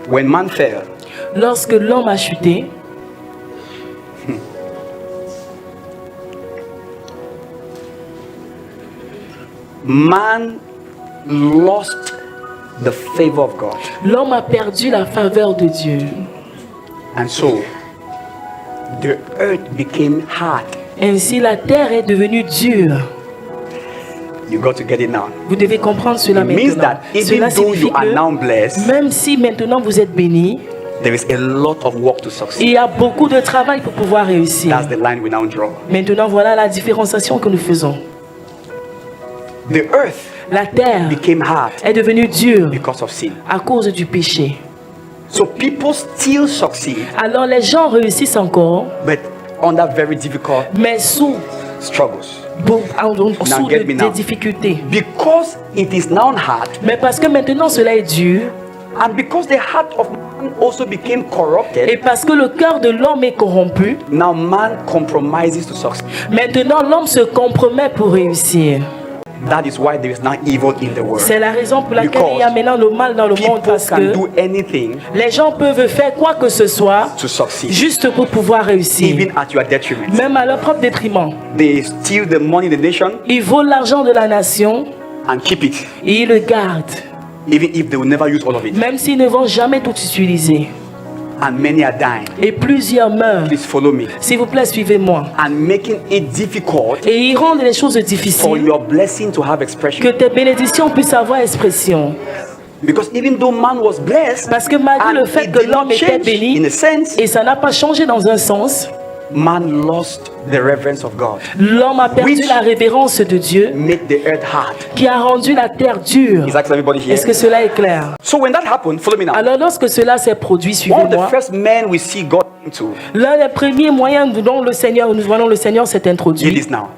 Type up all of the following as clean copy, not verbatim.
when man fell, lorsque l'homme a chuté, man lost the favor of God. l'homme a perdu la faveur de Dieu. And so, the earth became hard. Ainsi, la terre est devenue dure. You got to get it now. Vous devez comprendre cela It means maintenant. that even Cela though signifie you are now blessed, que même si maintenant vous êtes bénis, there is a lot of work to succeed. il y a beaucoup de travail pour pouvoir réussir. That's the line we now draw. Maintenant, voilà la différenciation que nous faisons. The earth La terre became hard est devenue dure because of sin. à cause du péché. So people still succeed, Alors les gens réussissent encore, but under very difficult mais sous struggles. des get me now. difficultés. Because it is now hard, Mais parce que maintenant cela est dur, and because the heart of man also became corrupted, et parce que le cœur de l'homme est corrompu, now man compromises to succeed. maintenant l'homme se compromet pour réussir. That is why there is now evil in the world. C'est la raison pour laquelle il y a maintenant le mal dans le monde, People parce can que do anything les gens peuvent faire quoi que ce soit to succeed, juste pour pouvoir réussir, even at your detriment. même à leur propre détriment. They steal the money in the nation Ils volent l'argent de la nation and keep it, et ils le gardent, even if they will never use all of it. même s'ils ne vont jamais tout utiliser. And many are dying. Et plusieurs meurent. Please follow me. S'il vous plaît, suivez-moi. And making it difficult Et ils rendent les choses for difficiles, your blessing to have expression. que tes bénédictions puissent avoir expression. Because even though man was blessed, Parce que malgré le and fait it que did not l'homme était change béni, in a sense, et ça n'a pas changé dans un sens, man lost the reverence of God, l'homme a perdu Which- la révérence de Dieu, made the earth hard. qui a rendu la terre dure. Is that everybody here? Est-ce que cela est clair? So when that happened, follow me now. Alors lorsque cela s'est produit, One of the suivez-moi, first men we see God into, l'un des premiers moyens dont nous voyons le Seigneur s'est did introduit. this now.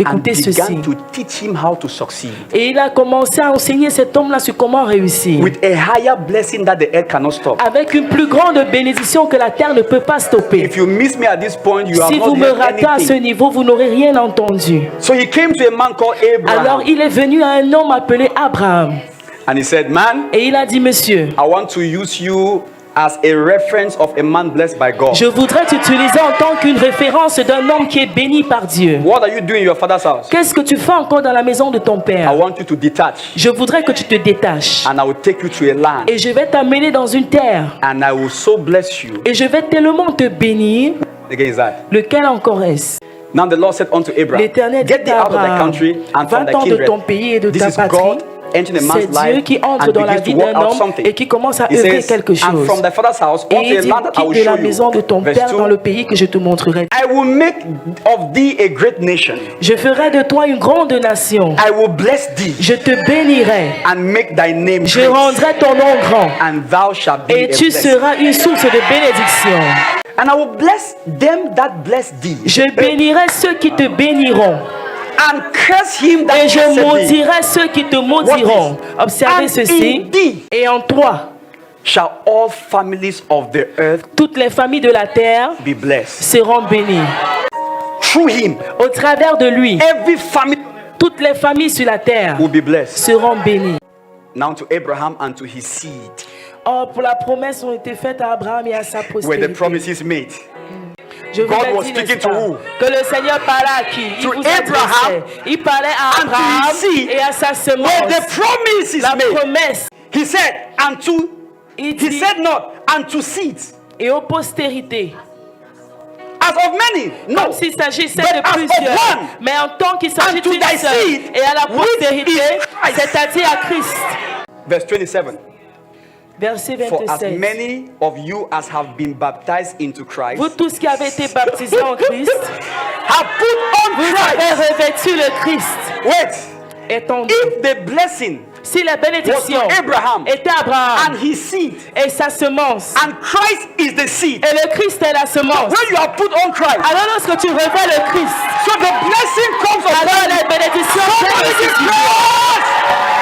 And Écoutez ceci. began to teach him how to succeed Et il a commencé à enseigner cet homme-là sur comment réussir. with a higher blessing that the earth cannot stop. Avec une plus grande bénédiction que la terre ne peut pas stopper. If you miss me at this point, you have Si vous not me heard ratez à ce anything. niveau, vous n'aurez rien entendu. So he came to a man called Alors Abraham, il est venu à un homme appelé Abraham. and he said, "Man, Et il a dit, monsieur, I want to use you as a reference of a man blessed by God. je voudrais t'utiliser en tant qu'une référence d'un homme qui est béni par Dieu. What are you doing in your father's house? Qu'est-ce que tu fais encore dans la maison de ton I père? want you to detach, Je voudrais que tu te détaches. and I will take you to a land, Et je vais t'amener dans une terre. and I will so bless you." Et je vais tellement te bénir. Again, is that? Lequel encore est-ce? Now the Lord said unto Abraham, L'Éternel dit "Get thee à out of thy Abraham, country and from thy va-t'en de kindred." ton pays et de This ta is patrie. God entering a man's C'est Dieu life qui entre and dans la begins vie to work d'un out homme something. et qui commence à He œuvrer says, quelque "And chose. from thy father's house Et unto il a dit, land that I will quitte de show la maison de you." ton Verse père 2, dans le pays que je te montrerai. I will make of thee a great nation. Je ferai de toi une grande nation. I will bless thee Je te bénirai. and make thy name Je great, rendrai ton nom grand. and thou shalt be Et a tu blessing. seras une source de bénédiction. And I will bless them that bless thee, Je bénirai ceux qui te béniront. and curse him that Et je curseth thee. maudirai ceux qui te maudiront. Observez And ceci. in thee Et en toi, shall all families of the earth toutes les familles de la terre be blessed. seront bénies. Through him, Au travers de lui, every family toutes les familles sur la terre will be blessed. seront bénies. Now to Abraham and to his seed Or, pour la promesse ont été faites à Abraham et à sa were the postérité. promises made. Je vous God l'ai was dit, speaking n'est-ce pas, to who? que le Seigneur parlait à qui? Il To vous Abraham adressait. Il parlait à and to Abraham his seed. et à sa When semence. the promise is La made, promesse. he said, and to, Il he dit, said not, and to seeds, et aux postérités. as of many, no, Comme s'il s'agissait but de as of plusieurs. one. Mais en tant qu'il s'agit And to d'une thy seule. seed, Et à la which postérité, is Christ. c'est-à-dire à Christ. Verse 27. Verset For as 27. many of you as have been baptized into Christ Vous tous qui avez été baptisés en Christ, have put on vous Christ. avez revêtu le Christ. Wait, Étendu. if the blessing Si la bénédiction was to Abraham était Abraham and his seed, et sa semence, and Christ is the seed, et le Christ est la semence, when you have put on Christ, alors lorsque tu revêts le Christ, so the blessing comes alors upon la you. bénédiction Somebody vient give aussi. praise.